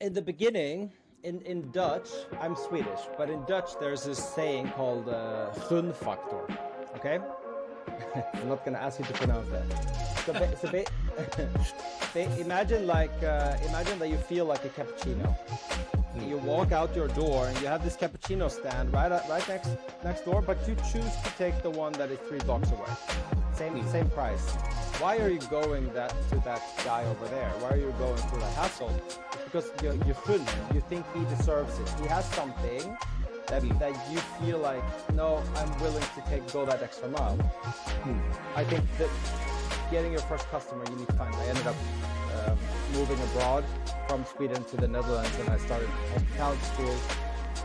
In the beginning, in Dutch, I'm Swedish, but in Dutch there's this saying called gunfactor. Okay, I'm not gonna ask you to pronounce that. Imagine that you feel like a cappuccino. You walk out your door and you have this cappuccino stand right next door, but you choose to take the one that is 3 blocks away. Same price. Why are you going to that guy over there? Why are you going through that hassle? It's because you shouldn't. You think he deserves it. He has something that you feel like, no, I'm willing to go that extra mile. I think that getting your first customer, you need to find. I ended up moving abroad from Sweden to the Netherlands, and I started hospitality school,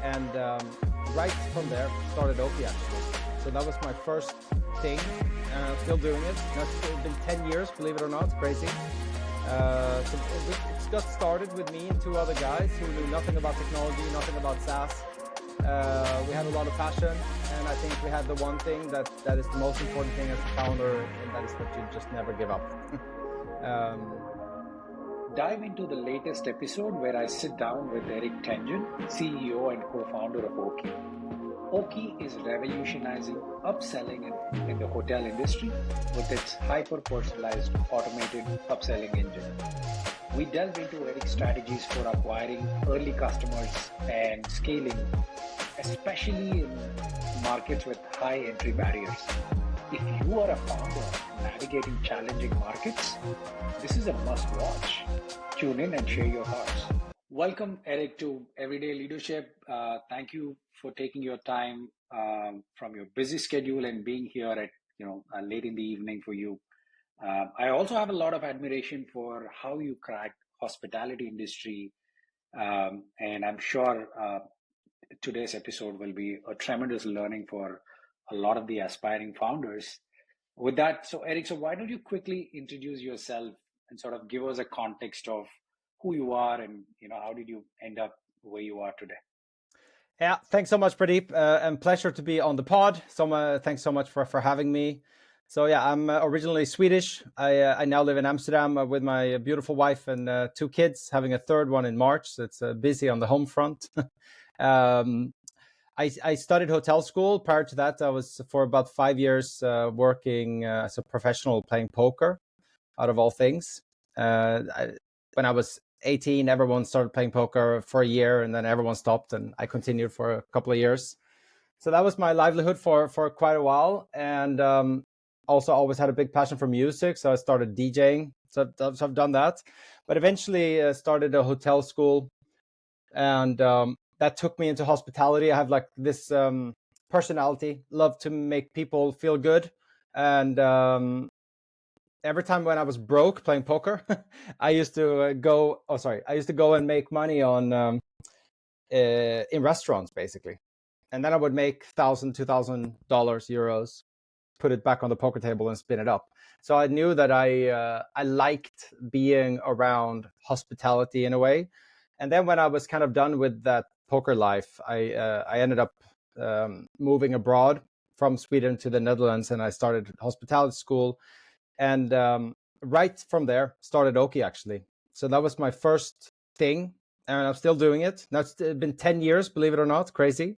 and right from there started Oaky actually. So that was my first thing, and I'm still doing it. It's been 10 years, believe it or not. It's crazy. So it got started with me and 2 other guys who knew nothing about technology, nothing about SaaS. We had a lot of passion, and I think we had the one thing that is the most important thing as a founder, and that is that you just never give up. Dive into the latest episode where I sit down with Erik, CEO and co-founder of Oaky. Oaky is revolutionizing upselling in the hotel industry with its hyper-personalized automated upselling engine. We delve into Erik's strategies for acquiring early customers and scaling, especially in markets with high entry barriers. If you are a founder navigating challenging markets, this is a must-watch. Tune in and share your thoughts. Welcome, Erik, to Everyday Leadership. Thank you for taking your time from your busy schedule and being here at late in the evening for you. I also have a lot of admiration for how you cracked hospitality industry, and I'm sure today's episode will be a tremendous learning for a lot of the aspiring founders. With that, so Erik, so why don't you quickly introduce yourself and sort of give us a context of who you are and how did you end up where you are today? Yeah, thanks so much, Pradeep, and pleasure to be on the pod. So thanks so much for having me. So yeah, I'm originally Swedish. I now live in Amsterdam with my beautiful wife and 2 kids, having a third one in March. So it's busy on the home front. I studied hotel school. Prior to that, I was for about 5 years working as a professional playing poker, out of all things. When I was 18, everyone started playing poker for a year, and then everyone stopped, and I continued for a couple of years. So that was my livelihood for quite a while, and also always had a big passion for music. So I started DJing. So I've done that, but eventually started a hotel school, and that took me into hospitality. I have like this personality, love to make people feel good, and every time when I was broke playing poker, I used to go and make money on in restaurants basically, and then I would make $1,000, $2,000, euros, put it back on the poker table and spin it up. So I knew that I liked being around hospitality in a way. And then when I was kind of done with that poker life, I ended up moving abroad from Sweden to the Netherlands, and I started hospitality school. And right from there started Oaky actually. So that was my first thing, and I'm still doing it. Now it's been 10 years, believe it or not. Crazy.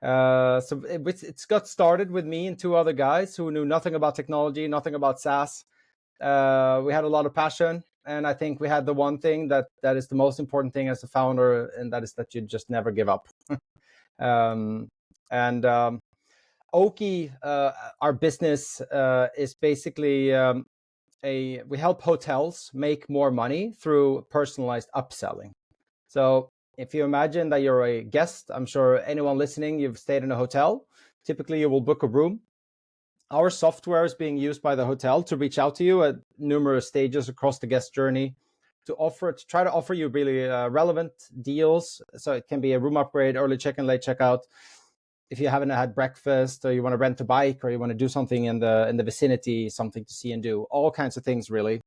So it's got started with me and 2 other guys who knew nothing about technology, nothing about SaaS. We had a lot of passion, and I think we had the one thing that is the most important thing as a founder, and that is that you just never give up. Oaky, our business is basically we help hotels make more money through personalized upselling. So if you imagine that you're a guest, I'm sure anyone listening, you've stayed in a hotel. Typically, you will book a room. Our software is being used by the hotel to reach out to you at numerous stages across the guest journey to try to offer you really relevant deals. So it can be a room upgrade, early check-in, late checkout. If you haven't had breakfast, or you want to rent a bike, or you want to do something in the vicinity, something to see and do, all kinds of things really.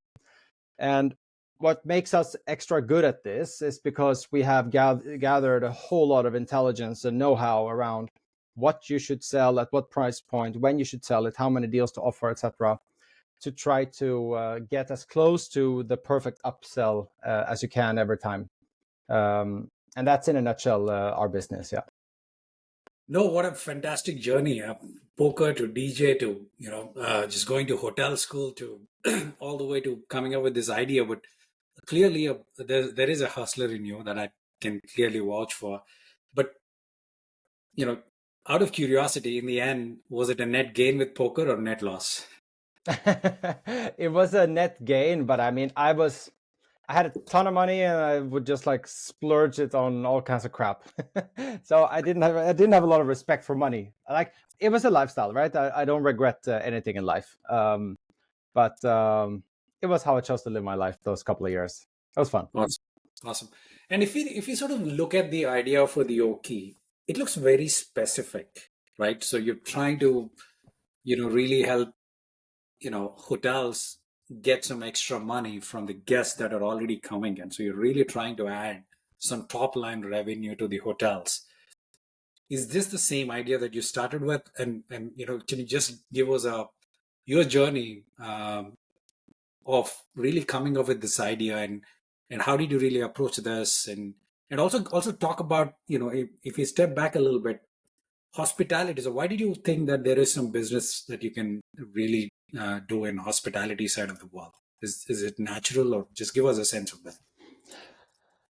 And what makes us extra good at this is because we have gathered a whole lot of intelligence and know-how around what you should sell at what price point, when you should sell it, how many deals to offer, etc., to try to get as close to the perfect upsell as you can every time. And that's in a nutshell our business. Yeah. No, what a fantastic journey. Poker to DJ to, just going to hotel school to all the way to coming up with this idea. But clearly, there is a hustler in you that I can clearly vouch for. But, you know, out of curiosity, in the end, was it a net gain with poker or net loss? It was a net gain, but I mean, I had a ton of money and I would just like splurge it on all kinds of crap. So I didn't have a lot of respect for money. Like, it was a lifestyle, right? I don't regret anything in life. But it was how I chose to live my life those couple of years. It was fun. Awesome. And if you sort of look at the idea for the Oaky, it looks very specific, right? So you're trying to, really help, hotels get some extra money from the guests that are already coming in. So you're really trying to add some top line revenue to the hotels. Is this the same idea that you started with? And can you just give us your journey of really coming up with this idea, and how did you really approach this, and also talk about, if you step back a little bit, hospitality. So why did you think that there is some business that you can really do in hospitality side of the world? Is it natural, or just give us a sense of that?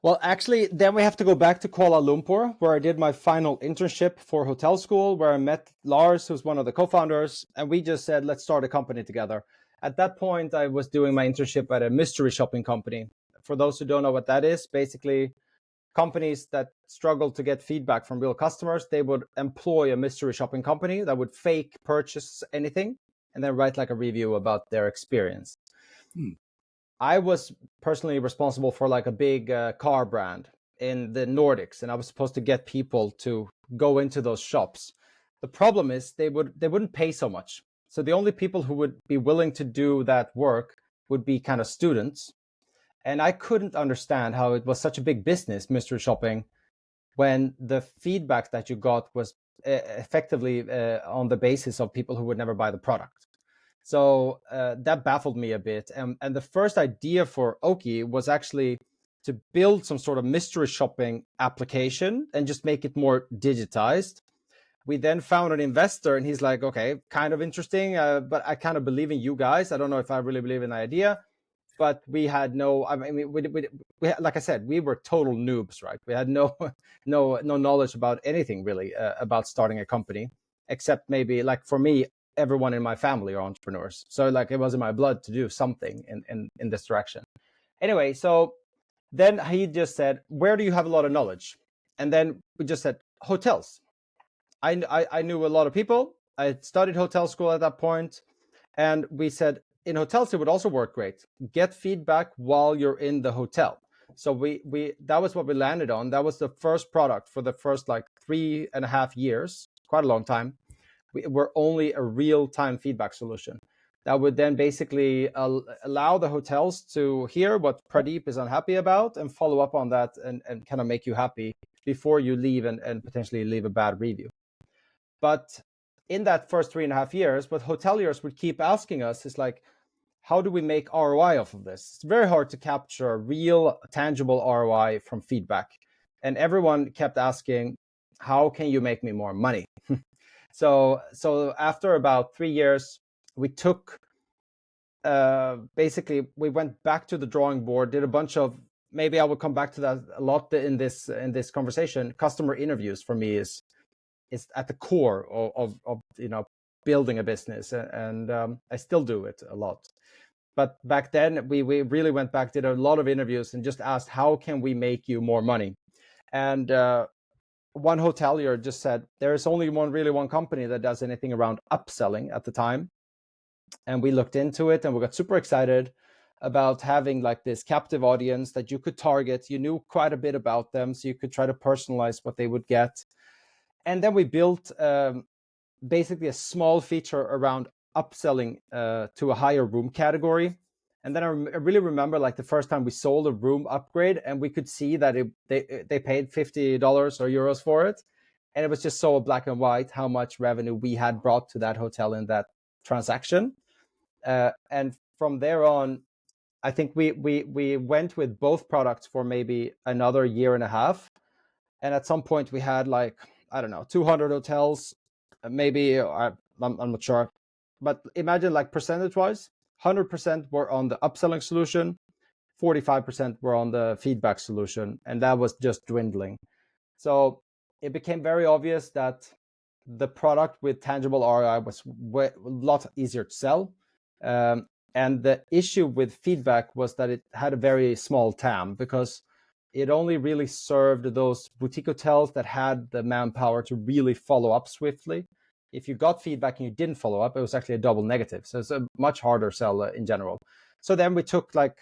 Well, actually, then we have to go back to Kuala Lumpur, where I did my final internship for hotel school, where I met Lars, who's one of the co-founders, and we just said, let's start a company together. At that point, I was doing my internship at a mystery shopping company. For those who don't know what that is, basically companies that struggle to get feedback from real customers, they would employ a mystery shopping company that would fake purchase anything and then write like a review about their experience. I was personally responsible for like a big car brand in the Nordics, and I was supposed to get people to go into those shops. The problem is they wouldn't pay so much. So the only people who would be willing to do that work would be kind of students. And I couldn't understand how it was such a big business, mystery shopping, when the feedback that you got was effectively on the basis of people who would never buy the product. So that baffled me a bit. And the first idea for Oaky was actually to build some sort of mystery shopping application and just make it more digitized. We then found an investor, and he's like, okay, kind of interesting, but I kind of believe in you guys. I don't know if I really believe in the idea. But we had no, I mean, we like I said, we were total noobs, right? We had no knowledge about anything really about starting a company, except maybe like for me, everyone in my family are entrepreneurs. So like it was in my blood to do something in this direction. Anyway, so then he just said, where do you have a lot of knowledge? And then we just said, hotels. I knew a lot of people. I had studied hotel school at that point. And we said, in hotels, it would also work great. Get feedback while you're in the hotel. So we that was what we landed on. That was the first product for the first like 3.5 years, quite a long time. We were only a real-time feedback solution that would then basically allow the hotels to hear what Pradeep is unhappy about and follow up on that and kind of make you happy before you leave and potentially leave a bad review. But in that first 3.5 years, what hoteliers would keep asking us is like, how do we make ROI off of this? It's very hard to capture real, tangible ROI from feedback. And everyone kept asking, how can you make me more money? So after about 3 years, we took, basically, we went back to the drawing board, did a bunch of, maybe I will come back to that a lot in this conversation. Customer interviews for me is at the core of building a business, and I still do it a lot. But back then, we really went back, did a lot of interviews, and just asked, how can we make you more money? And one hotelier just said, there is only one company that does anything around upselling at the time. And we looked into it, and we got super excited about having like this captive audience that you could target. You knew quite a bit about them, so you could try to personalize what they would get. And then we built basically a small feature around upselling to a higher room category. And then I really remember like the first time we sold a room upgrade, and we could see that they paid $50 or euros for it. And it was just so black and white how much revenue we had brought to that hotel in that transaction. And from there on, I think we went with both products for maybe another year and a half, and at some point we had like, I don't know, 200 hotels, maybe I'm not sure, but imagine like percentage wise, 100% were on the upselling solution, 45% were on the feedback solution, and that was just dwindling. So it became very obvious that the product with tangible ROI was a lot easier to sell. And the issue with feedback was that it had a very small TAM, because it only really served those boutique hotels that had the manpower to really follow up swiftly. If you got feedback and you didn't follow up, it was actually a double negative. So it's a much harder sell in general. So then we took like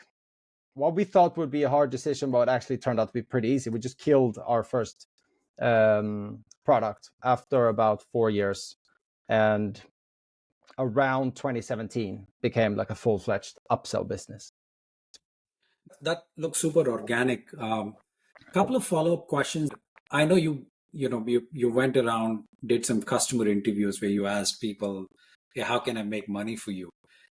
what we thought would be a hard decision, but it actually turned out to be pretty easy. We just killed our first product after about 4 years, and around 2017 became like a full-fledged upsell business. That looks super organic. Couple of follow-up questions. I know you went around, did some customer interviews where you asked people, hey, how can I make money for you?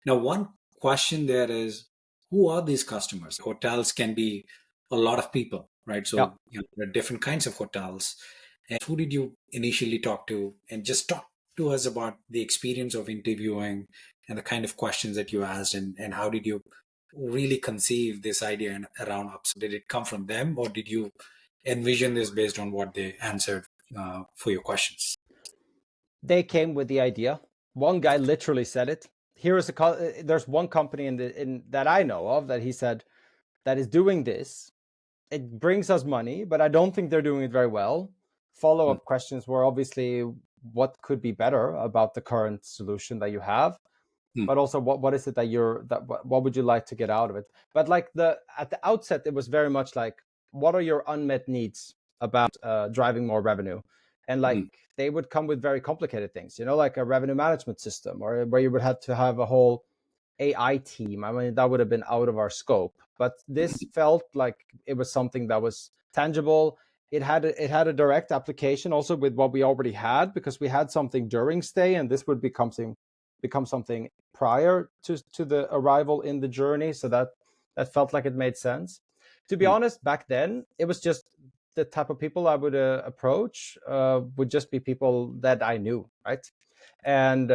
Now, one question there is, who are these customers? Hotels can be a lot of people, right? So there are different kinds of hotels. And who did you initially talk to? And just talk to us about the experience of interviewing and the kind of questions that you asked, and how did you really conceive this idea around upsell? Did it come from them, or did you envision this based on what they answered for your questions? They came with the idea. One guy literally said it. There's one company in that I know of that he said that is doing this. It brings us money, but I don't think they're doing it very well. Follow-up questions were obviously what could be better about the current solution that you have, but also what is it what would you like to get out of it? But like at the outset, it was very much like, what are your unmet needs about driving more revenue? And like they would come with very complicated things, like a revenue management system, or where you would have to have a whole AI team. I mean, that would have been out of our scope, but this felt like it was something that was tangible. It had a direct application also with what we already had, because we had something during stay, and this would become something prior to the arrival in the journey. So that felt like it made sense. To be honest, back then it was just the type of people I would approach would just be people that I knew, right? And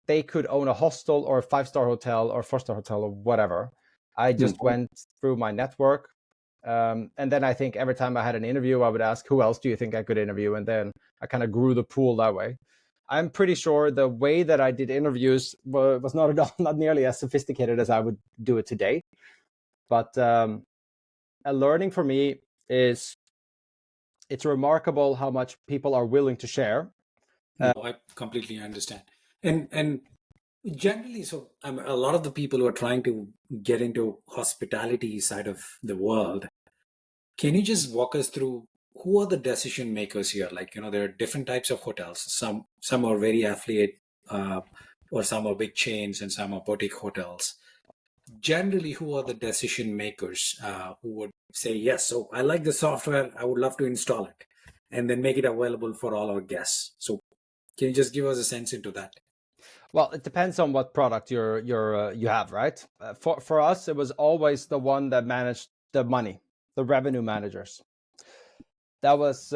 they could own a hostel or a 5-star hotel or 4-star hotel or whatever. I just went through my network. And then I think every time I had an interview, I would ask, who else do you think I could interview? And then I kind of grew the pool that way. I'm pretty sure the way that I did interviews was not nearly as sophisticated as I would do it today. But a learning for me is it's remarkable how much people are willing to share. No, I completely understand. And generally, so a lot of the people who are trying to get into hospitality side of the world, can you just walk us through who are the decision makers here? Like, there are different types of hotels. Some are very affiliate, or some are big chains, and some are boutique hotels. Generally, who are the decision makers who would say, yes, so I like the software, I would love to install it, and then make it available for all our guests? So can you just give us a sense into that? Well, it depends on what product you have, right? For us, it was always the one that managed the money, the revenue managers. That was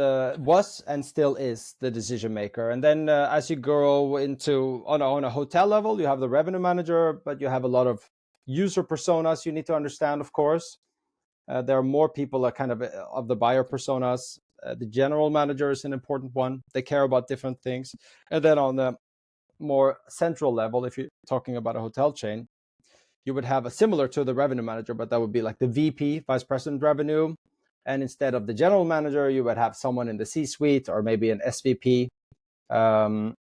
and still is the decision maker. And then as you grow into on a hotel level, you have the revenue manager, but you have a lot of user personas you need to understand, of course. There are more people that kind of the buyer personas. The general manager is an important one. They care about different things. And then on the more central level, if you're talking about a hotel chain, you would have a similar to the revenue manager, but that would be like the VP, vice president revenue. And instead of the general manager, you would have someone in the C-suite or maybe an SVP. And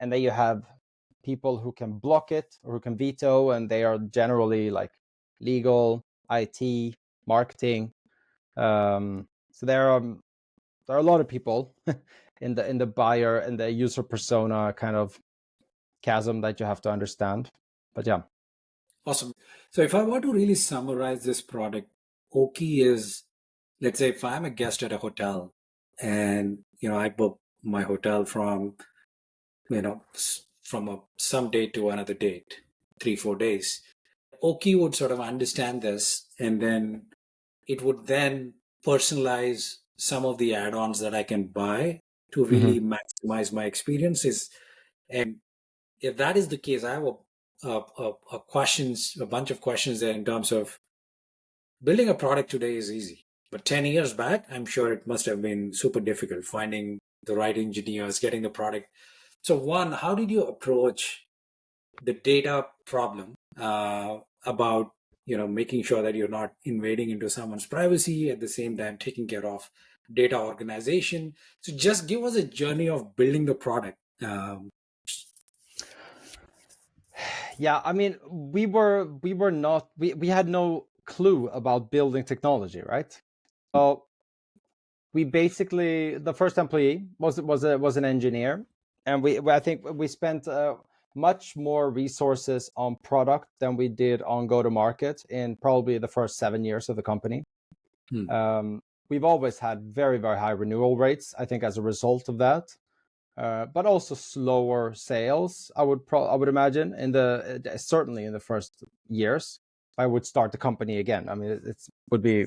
then you have people who can block it or who can veto, and they are generally like legal, IT, marketing. So there are a lot of people in the buyer and the user persona kind of chasm that you have to understand. But yeah. Awesome. So if I were to really summarize this product, Oaky is, let's say if I'm a guest at a hotel and, I book my hotel from some date to another date, 3-4 days. Oaky would sort of understand this, and then it would then personalize some of the add-ons that I can buy to really maximize my experiences. And if that is the case, I have a bunch of questions there in terms of building a product today is easy, but 10 years back, I'm sure it must have been super difficult finding the right engineers, getting the product. So one, how did you approach the data problem about making sure that you're not invading into someone's privacy, at the same time taking care of data organization? So just give us a journey of building the product. Yeah, I mean, we had no clue about building technology, right? So we basically, the first employee was an engineer, and I think we spent much more resources on product than we did on go to market in probably the first 7 years of the company. We've always had very, very high renewal rates, I think, as a result of that. But also slower sales, I would imagine, certainly in the first years. I would start the company again. I mean, it would be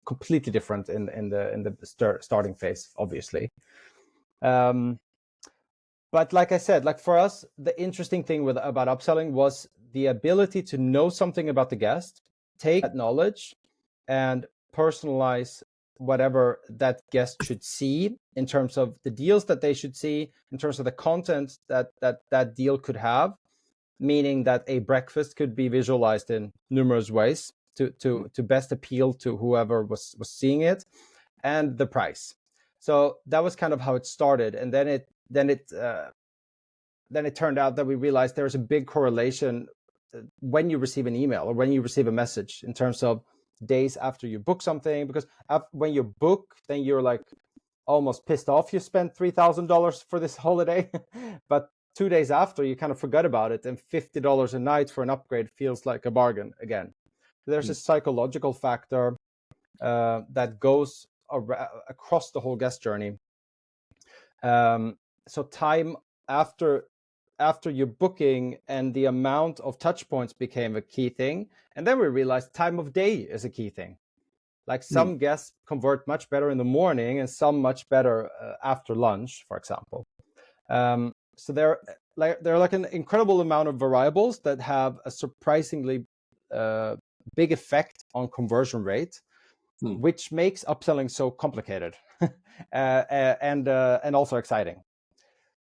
completely different in the starting phase, obviously. But like I said, like for us, the interesting thing about upselling was the ability to know something about the guest, take that knowledge, and personalize whatever that guest should see in terms of the deals that they should see, in terms of the content that deal could have, meaning that a breakfast could be visualized in numerous ways to best appeal to whoever was seeing it, and the price. So that was kind of how it started, and then it turned out that we realized there's a big correlation when you receive an email or when you receive a message in terms of days after you book something, because when you book, then you're like almost pissed off you spent $3,000 for this holiday, but 2 days after you kind of forgot about it, and $50 a night for an upgrade feels like a bargain again. There's a psychological factor that goes across the whole guest journey. So time after your booking and the amount of touch points became a key thing. And then we realized time of day is a key thing. Like some guests convert much better in the morning and some much better after lunch, for example. So there are like an incredible amount of variables that have a surprisingly big effect on conversion rate, which makes upselling so complicated and also exciting.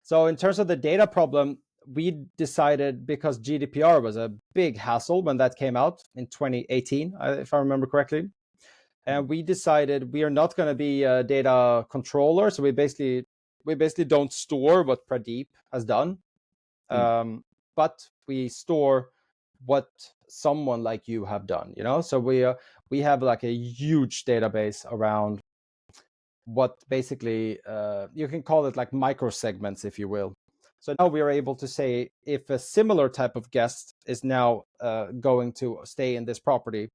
So in terms of the data problem, we decided, because GDPR was a big hassle when that came out in 2018, if I remember correctly. And we decided we are not going to be a data controller. So we basically don't store what Pradeep has done, but we store what someone like you have done. So we have like a huge database around what basically you can call it like micro segments, if you will. So now we are able to say if a similar type of guest is now going to stay in this property,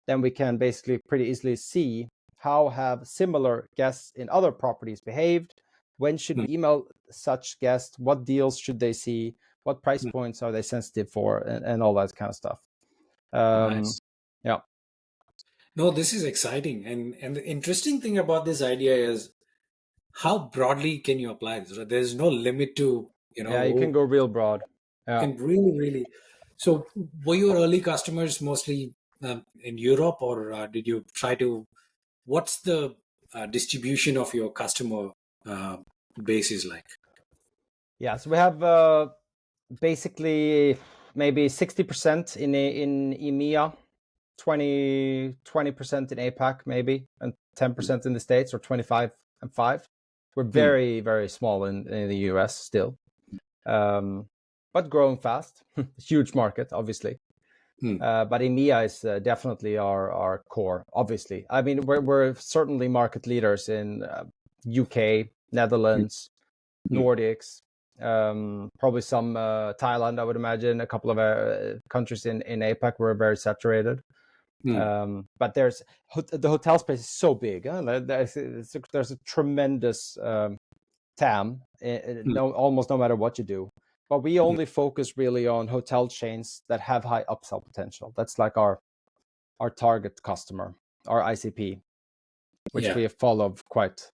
then we can basically pretty easily see how have similar guests in other properties behaved, when should we email such guests, what deals should they see, what price points are they sensitive for, and all that kind of stuff. Nice. Yeah. No, this is exciting. And the interesting thing about this idea is how broadly can you apply this? Right? There's no limit to, Yeah, you can go real broad. Yeah. Can really, really. So were your early customers mostly in Europe, or did you try to, what's the distribution of your customer base is like? Yeah, so we have basically maybe 60% in EMEA, 20% in APAC maybe, and 10% in the States, or 25 and 5. We're very, very small in the US still, but growing fast. Huge market, obviously. But EMEA is definitely our core, obviously. I mean, we're certainly market leaders in UK, Netherlands, Nordics, probably some Thailand, I would imagine. A couple of countries in APAC were very saturated. But the hotel space is so big. There's a tremendous TAM, almost no matter what you do. but we only focus really on hotel chains that have high upsell potential. That's like our target customer, our ICP, which we follow quite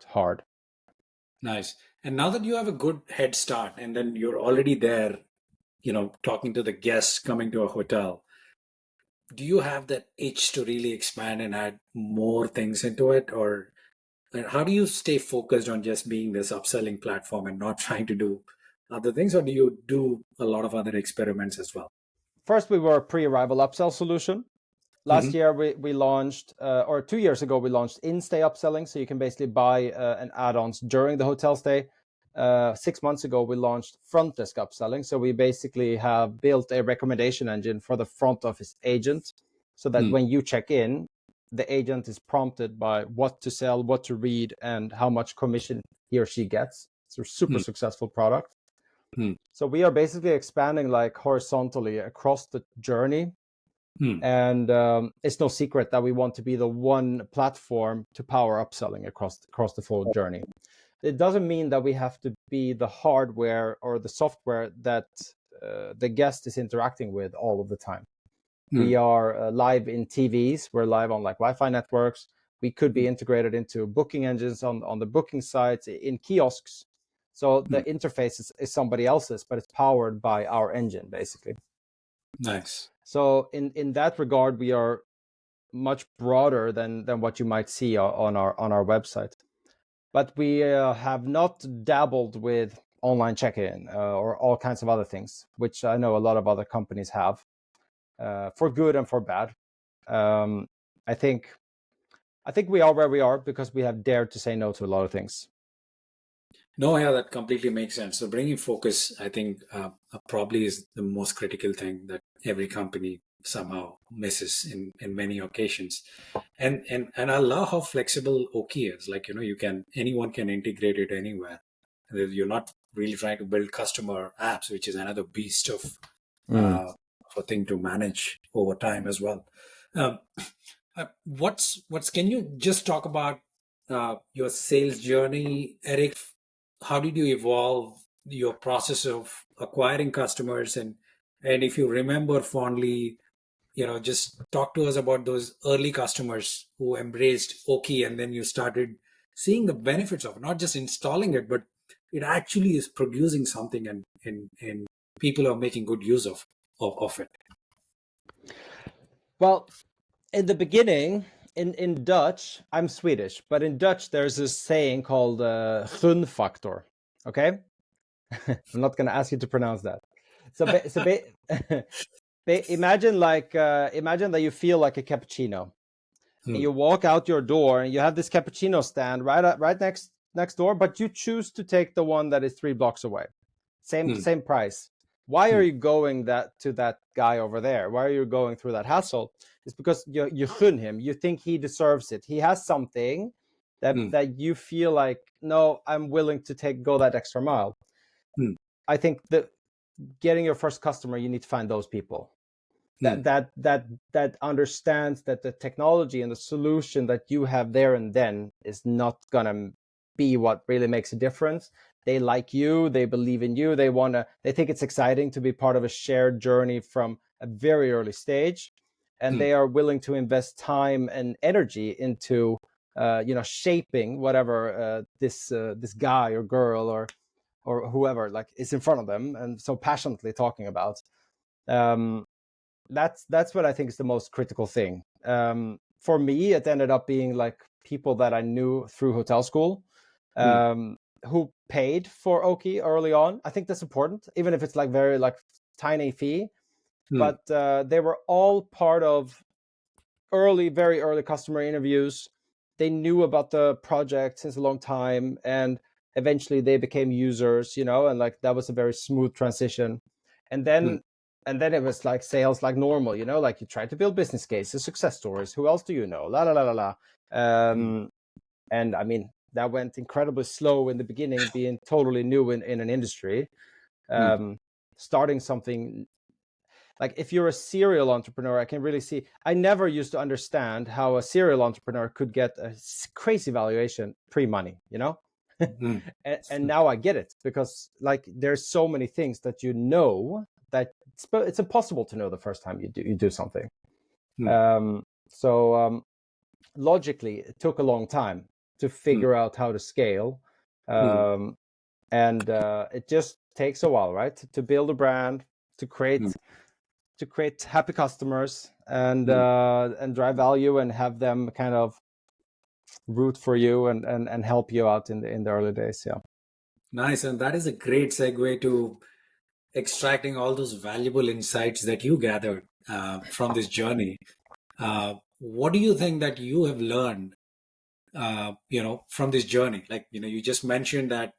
hard. Nice. And now that you have a good head start, and then you're already there, talking to the guests coming to a hotel, do you have that itch to really expand and add more things into it? Or how do you stay focused on just being this upselling platform and not trying to do other things? Or do you do a lot of other experiments as well? First, we were a pre-arrival upsell solution. Last year, we launched, or 2 years ago, we launched in-stay upselling. So you can basically buy an add-ons during the hotel stay. 6 months ago, we launched front desk upselling. So we basically have built a recommendation engine for the front office agent, so that when you check in, the agent is prompted by what to sell, what to read, and how much commission he or she gets. It's a super successful product. So we are basically expanding like horizontally across the journey. And it's no secret that we want to be the one platform to power upselling across the full journey. It doesn't mean that we have to be the hardware or the software that the guest is interacting with all of the time. We are live in TVs. We're live on like Wi-Fi networks. We could be integrated into booking engines on the booking sites, in kiosks. So the interface is somebody else's, but it's powered by our engine, basically. Nice. So in that regard, we are much broader than what you might see on our website. But we have not dabbled with online check-in or all kinds of other things, which I know a lot of other companies have, for good and for bad. I think we are where we are because we have dared to say no to a lot of things. No, yeah, that completely makes sense. So bringing focus, I think, probably is the most critical thing that every company somehow misses in many occasions. And I love how flexible Oaky is. Like, anyone can integrate it anywhere. You're not really trying to build customer apps, which is another beast of a thing to manage over time as well. Can you just talk about your sales journey, Erik? How did you evolve your process of acquiring customers? And if you remember fondly, just talk to us about those early customers who embraced Oaky, and then you started seeing the benefits of not just installing it, but it actually is producing something, and people are making good use of it. Well, in the beginning, in Dutch, I'm Swedish, but in Dutch, there's this saying called gunfactor. Okay? I'm not going to ask you to pronounce that. So imagine that you feel like a cappuccino. And you walk out your door and you have this cappuccino stand right next door, but you choose to take the one that is 3 blocks away. Same price. Why are you going to that guy over there? Why are you going through that hassle? It's because you gun him. You think he deserves it. He has something that you feel like, no, I'm willing to go that extra mile. I think that getting your first customer, you need to find those people that understands that the technology and the solution that you have there and then is not gonna be what really makes a difference. They like you, they believe in you, they think it's exciting to be part of a shared journey from a very early stage, and they are willing to invest time and energy into shaping whatever this guy or girl or whoever like is in front of them and so passionately talking about. That's what I think is the most critical thing. For me, it ended up being like people that I knew through hotel school, who paid for Oaky early on. I think that's important, even if it's like very like tiny fee. But they were all part of very early customer interviews. They knew about the project since a long time, and eventually they became users, and like that was a very smooth transition. And then it was like sales like normal, like you try to build business cases, success stories. Who else do you know? La la la la la. And I mean, that went incredibly slow in the beginning, being totally new in an industry. Starting something like, if you're a serial entrepreneur, I can really see. I never used to understand how a serial entrepreneur could get a crazy valuation pre-money. And now I get it, because like there's so many things that you know that it's impossible to know the first time you do something. So logically, it took a long time to figure out how to scale, and it just takes a while, right? To build a brand, to create happy customers, and drive value, and have them kind of root for you and help you out in the early days. Yeah. Nice. And that is a great segue to extracting all those valuable insights that you gathered from this journey. What do you think that you have learned, from this journey? Like, you just mentioned that,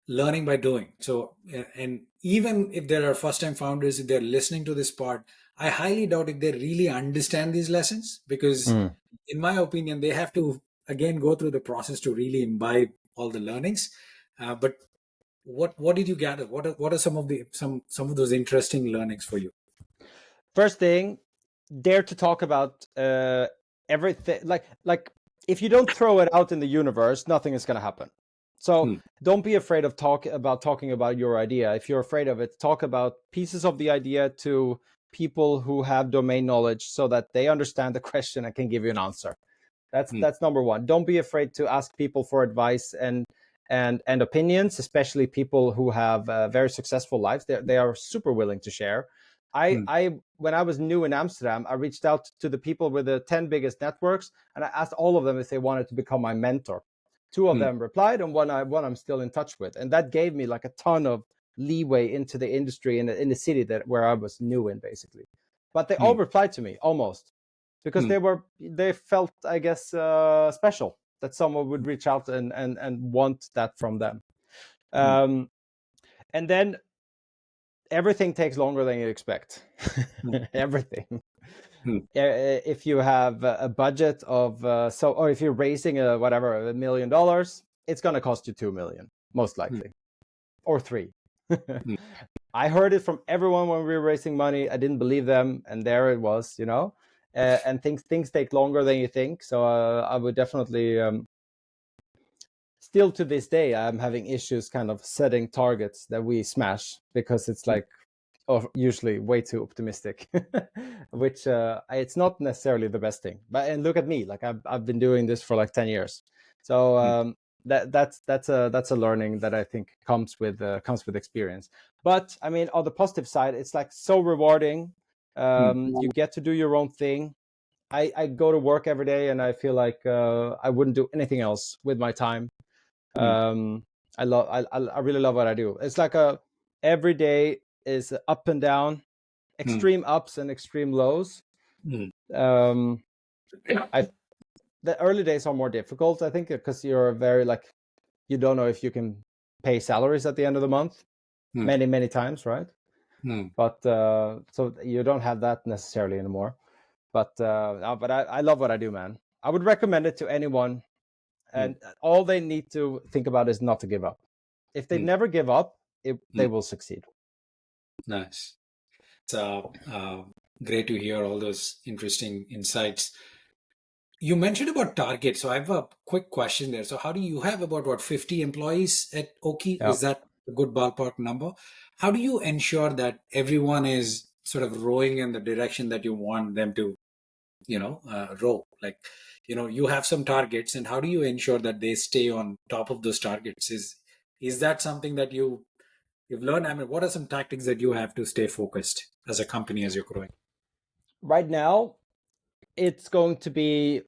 learning by doing. So, and even if there are first time founders, if they're listening to this part, I highly doubt if they really understand these lessons, because in my opinion, they have to, again, go through the process to really imbibe all the learnings. But what did you gather? What are some of those interesting learnings for you? First thing, dare to talk about everything. Like if you don't throw it out in the universe, nothing is going to happen. So don't be afraid of talking about your idea. If you're afraid of it, talk about pieces of the idea to people who have domain knowledge, so that they understand the question and can give you an answer. That's number one. Don't be afraid to ask people for advice and opinions, especially people who have very successful lives. They are super willing to share. I when I was new in Amsterdam, I reached out to the people with the 10 biggest networks, and I asked all of them if they wanted to become my mentor. 2 of them replied, and one I'm still in touch with, and that gave me like a ton of leeway into the industry in the city where I was new in, basically. But they all replied to me, almost, because they felt, I guess, special, that someone would reach out and want that from them. And then everything takes longer than you expect. Everything. If you have a budget of or if you're raising $1 million, it's going to cost you 2 million, most likely, or 3. I heard it from everyone when we were raising money. I didn't believe them, and there it was, and things take longer than you think. So I would definitely still to this day, I'm having issues kind of setting targets that we smash, because it's like usually way too optimistic, which it's not necessarily the best thing. And look at me, like I've been doing this for like 10 years. So that's a learning that I think comes with experience. But I mean, on the positive side, it's like so rewarding. You get to do your own thing. I go to work every day, and I feel like I wouldn't do anything else with my time. I really love what I do. It's like every day is up and down, extreme ups and extreme lows. The early days are more difficult, I think, because you're very you don't know if you can pay salaries at the end of the month many times, right? But so you don't have that necessarily anymore. But I love what I do, man. I would recommend it to anyone, and all they need to think about is not to give up. If they never give up, they will succeed. Nice. So great to hear all those interesting insights. You mentioned about target. So I have a quick question there. So how do you have about 50 employees at Oaky? Yeah. Is that a good ballpark number? How do you ensure that everyone is sort of rowing in the direction that you want them to, row? Like, you have some targets, and how do you ensure that they stay on top of those targets? Is that something that you've learned? I mean, what are some tactics that you have to stay focused as a company as you're growing? Right now, it's going to be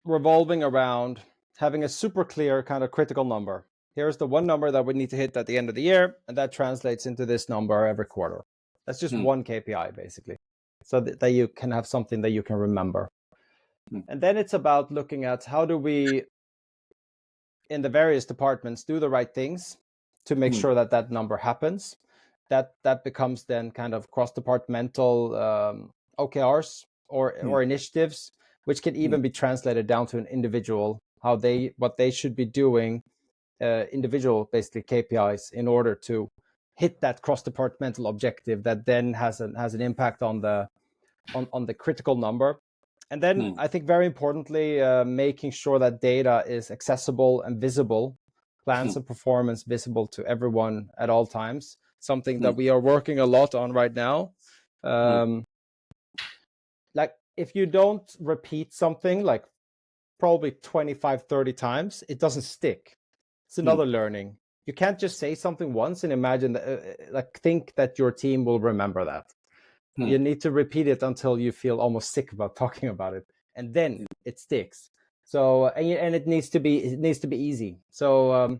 revolving around having a super clear kind of critical number. Here's the one number that we need to hit at the end of the year, and that translates into this number every quarter. That's just one KPI, basically, so that you can have something that you can remember. And then it's about looking at how do we, in the various departments, do the right things to make sure that number happens. That becomes then kind of cross-departmental OKRs or initiatives, which can even be translated down to an individual, what they should be doing, individual basically KPIs, in order to hit that cross-departmental objective that then has an impact on the critical number. And then I think very importantly, making sure that data is accessible and visible, plans and performance visible to everyone at all times. Something that we are working a lot on right now. Like if you don't repeat something like probably 25, 30 times, it doesn't stick. It's another learning. You can't just say something once and imagine that, like think that your team will remember that. You need to repeat it until you feel almost sick about talking about it, and then it sticks. So and it needs to be easy. So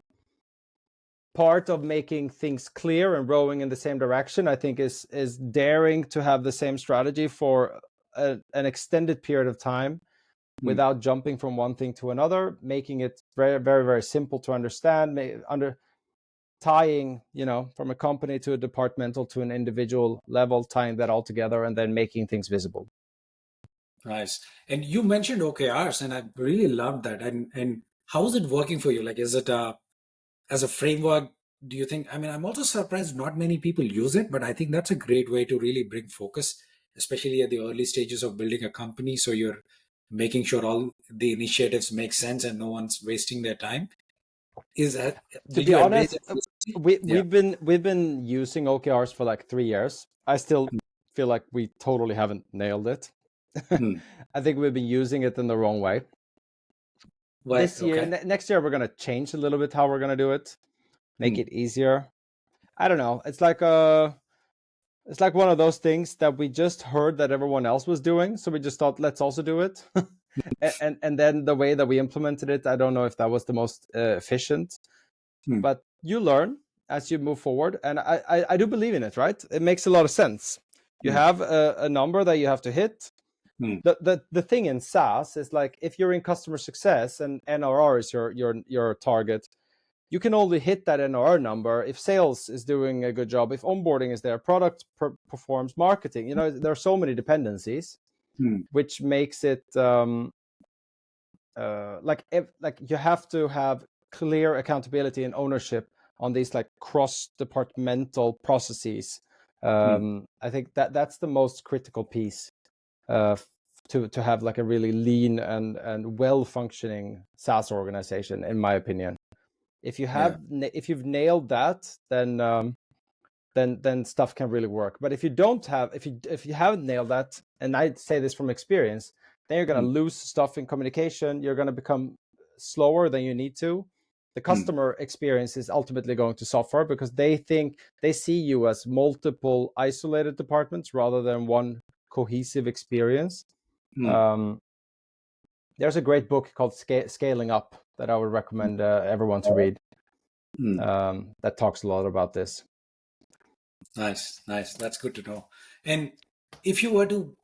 part of making things clear and rowing in the same direction, I think, is daring to have the same strategy for an extended period of time without jumping from one thing to another, making it very, very, very simple to understand, tying, from a company to a departmental to an individual level, tying that all together and then making things visible. Nice. And you mentioned OKRs, and I really loved that. And how is it working for you? Like, is it as a framework? Do you think? I mean, I'm also surprised not many people use it, but I think that's a great way to really bring focus, especially at the early stages of building a company. So you're making sure all the initiatives make sense and no one's wasting their time. Is that, To did be you embrace honest, it? we've been using OKRs for like 3 years. I still feel like we totally haven't nailed it. I think we've been using it in the wrong way. This year, next year, we're going to change a little bit how we're going to do it, make it easier. I don't know. It's like one of those things that we just heard that everyone else was doing, so we just thought, let's also do it. and then the way that we implemented it, I don't know if that was the most efficient, but you learn as you move forward, and I do believe in it. Right? It makes a lot of sense. You have a number that you have to hit. The thing in SaaS is like if you're in customer success and NRR is your target, you can only hit that NRR number if sales is doing a good job, if onboarding is there, product performs, marketing. There are so many dependencies, which makes it like you have to have clear accountability and ownership on these like cross-departmental processes. I think that's the most critical piece to have like a really lean and well-functioning SaaS organization, in my opinion. If you've nailed that, then stuff can really work. But if you haven't nailed that, and I say this from experience, then you're going to lose stuff in communication. You're going to become slower than you need to. The customer experience is ultimately going to suffer because they see you as multiple isolated departments rather than one cohesive experience. There's a great book called Scaling Up that I would recommend everyone to read. That talks a lot about this. Nice. That's good to know. And if you were to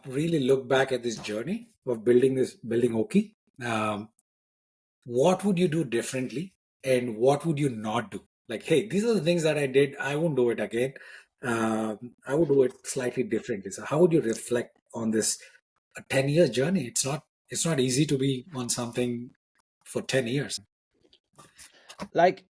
really look back at this journey of building Oaky, what would you do differently, and what would you not do? Like, hey, these are the things that I did. I won't do it again. I would do it slightly differently. So, how would you reflect on this 10-year journey? It's not easy to be on something for 10 years. Like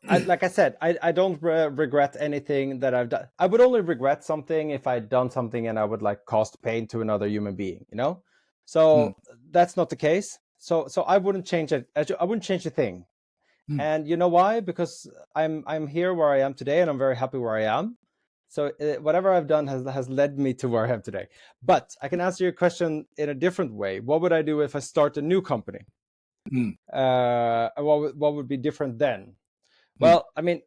I said, I don't regret anything that I've done. I would only regret something if I'd done something and I would like cause pain to another human being, So that's not the case. So I wouldn't change it. I wouldn't change a thing. And you know why? Because I'm here where I am today, and I'm very happy where I am. So whatever I've done has led me to where I am today. But I can answer your question in a different way. What would I do if I start a new company? What would be different then? Well, I mean,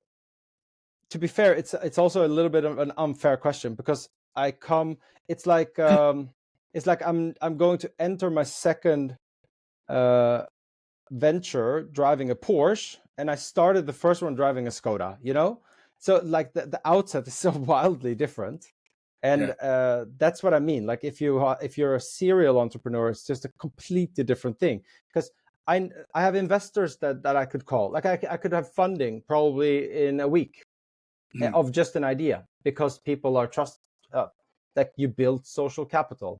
to be fair, it's also a little bit of an unfair question because it's like I'm going to enter my second venture driving a Porsche, and I started the first one driving a Skoda, So like the outset is so wildly different. And that's what I mean. Like if you're a serial entrepreneur, it's just a completely different thing. Because I have investors that I could call. Like I could have funding probably in a week of just an idea because people are that you build social capital.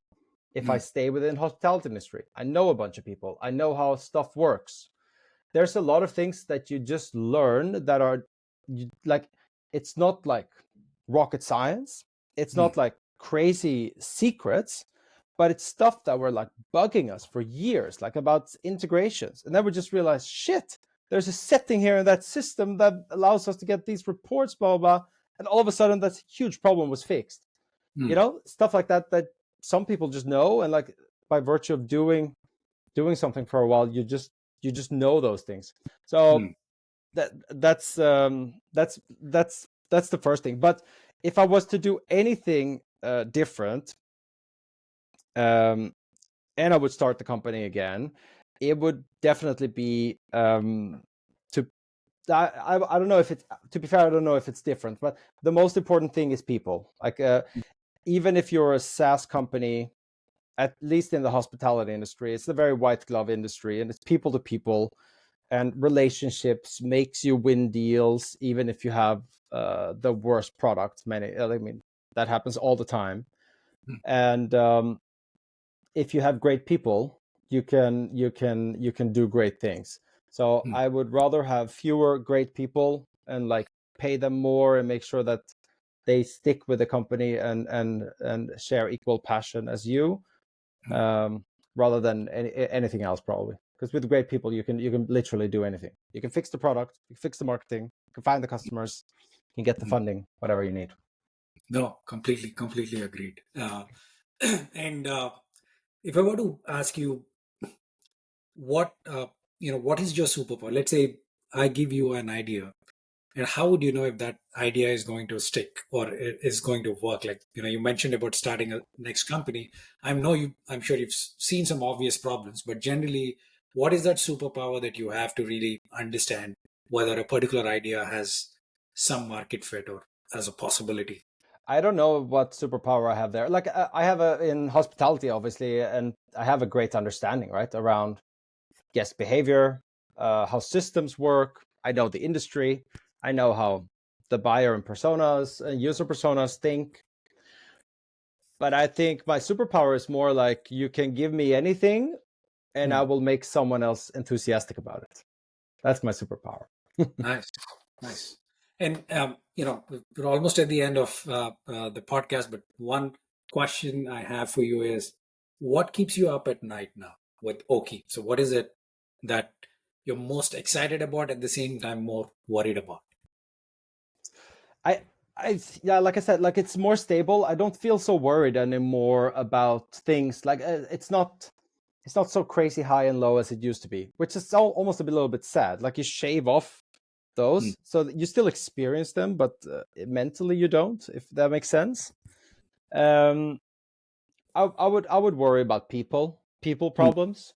If I stay within hospitality industry, I know a bunch of people. I know how stuff works. There's a lot of things that you just learn that are like, it's not like rocket science. It's not like crazy secrets, but it's stuff that were like bugging us for years, like about integrations. And then we just realized, shit, there's a setting here in that system that allows us to get these reports, blah, blah, blah. And all of a sudden that huge problem was fixed. You know, stuff like that, that some people just know. And like by virtue of doing something for a while, you just know those things. So that's the first thing. But if I was to do anything different, and I would start the company again, it would definitely be to I don't know if it's, to be fair, I don't know if it's different, but the most important thing is people. Like even if you're a SaaS company, at least in the hospitality industry, it's a very white glove industry, and it's people to people, and relationships makes you win deals, even if you have the worst product. I mean, that happens all the time. And if you have great people, you can do great things. So I would rather have fewer great people and like pay them more and make sure that they stick with the company and share equal passion as you, rather than anything else, probably. Because with great people, you can literally do anything. You can fix the product, you can fix the marketing, you can find the customers, you can get the funding, whatever you need. No, completely agreed. And if I were to ask you, what what is your superpower? Let's say I give you an idea, and how would you know if that idea is going to stick or is going to work? Like, you mentioned about starting a next company. I'm sure you've seen some obvious problems, but generally, what is that superpower that you have to really understand whether a particular idea has some market fit or as a possibility? I don't know what superpower I have there. Like I have in hospitality, obviously, and I have a great understanding, right, around guest behavior, how systems work. I know the industry. I know how the buyer and personas and user personas think. But I think my superpower is more like, you can give me anything and I will make someone else enthusiastic about it. That's my superpower. Nice. And we're almost at the end of the podcast, but one question I have for you is, what keeps you up at night now with Oaky? So what is it that you're most excited about, at the same time more worried about? Yeah, like I said, like it's more stable. I don't feel so worried anymore about things. Like it's not so crazy high and low as it used to be, which is almost a little bit sad. Like you shave off those, so that you still experience them, but mentally you don't, if that makes sense. I would worry about people problems.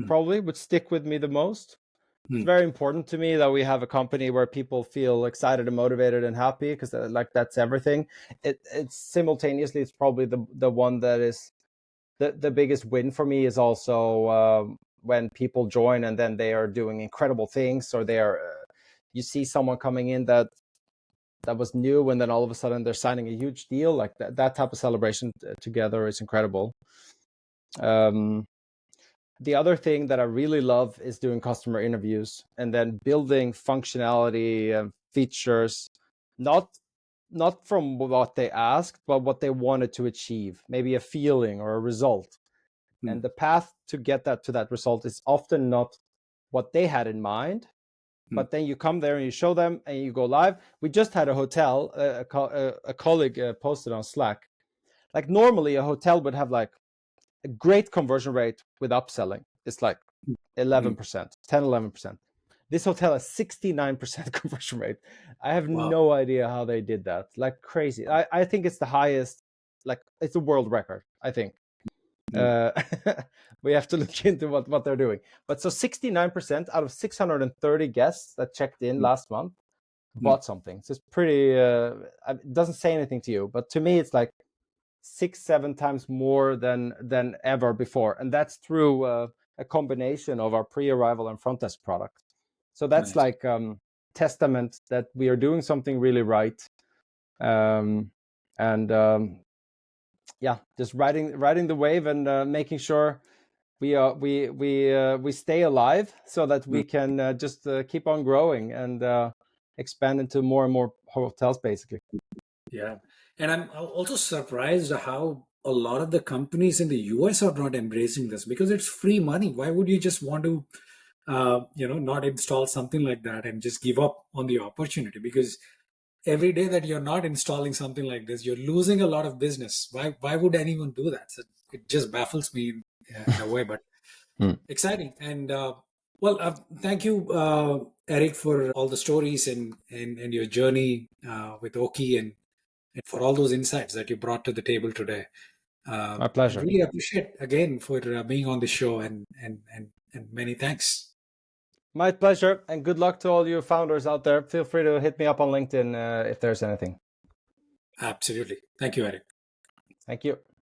Probably would stick with me the most. It's very important to me that we have a company where people feel excited and motivated and happy, because like that's everything. It's simultaneously, it's probably the one that is the biggest win for me, is also when people join and then they are doing incredible things, or they are you see someone coming in that was new, and then all of a sudden they're signing a huge deal. Like that type of celebration together is incredible. The other thing that I really love is doing customer interviews and then building functionality and features, not from what they asked, but what they wanted to achieve, maybe a feeling or a result. And the path to get to that result is often not what they had in mind, but then you come there and you show them and you go live. We just had a hotel, a colleague posted on Slack. Like normally a hotel would have like a great conversion rate with upselling. It's like 11%, 10-11%. This hotel has 69% conversion rate. I have no idea how they did that. Like crazy. I think it's the highest, like it's a world record, I think. We have to look into what they're doing. But so 69% out of 630 guests that checked in last month bought something. So it's pretty, it doesn't say anything to you, but to me it's like 6-7 times more than ever before, and that's through a combination of our pre-arrival and front desk product. So that's like testament that we are doing something really right, and just riding the wave and making sure we stay alive, so that we can just keep on growing and expand into more and more hotels, basically. Yeah. And I'm also surprised how a lot of the companies in the US are not embracing this because it's free money. Why would you just want to, not install something like that and just give up on the opportunity? Because every day that you're not installing something like this, you're losing a lot of business. Why would anyone do that? So it just baffles me in a way, but exciting. And thank you, Eric, for all the stories and your journey with Oaky and for all those insights that you brought to the table today. My pleasure. And really appreciate again for being on the show and many thanks. My pleasure, and good luck to all you founders out there. Feel free to hit me up on LinkedIn if there's anything. Absolutely. Thank you, Erik. Thank you.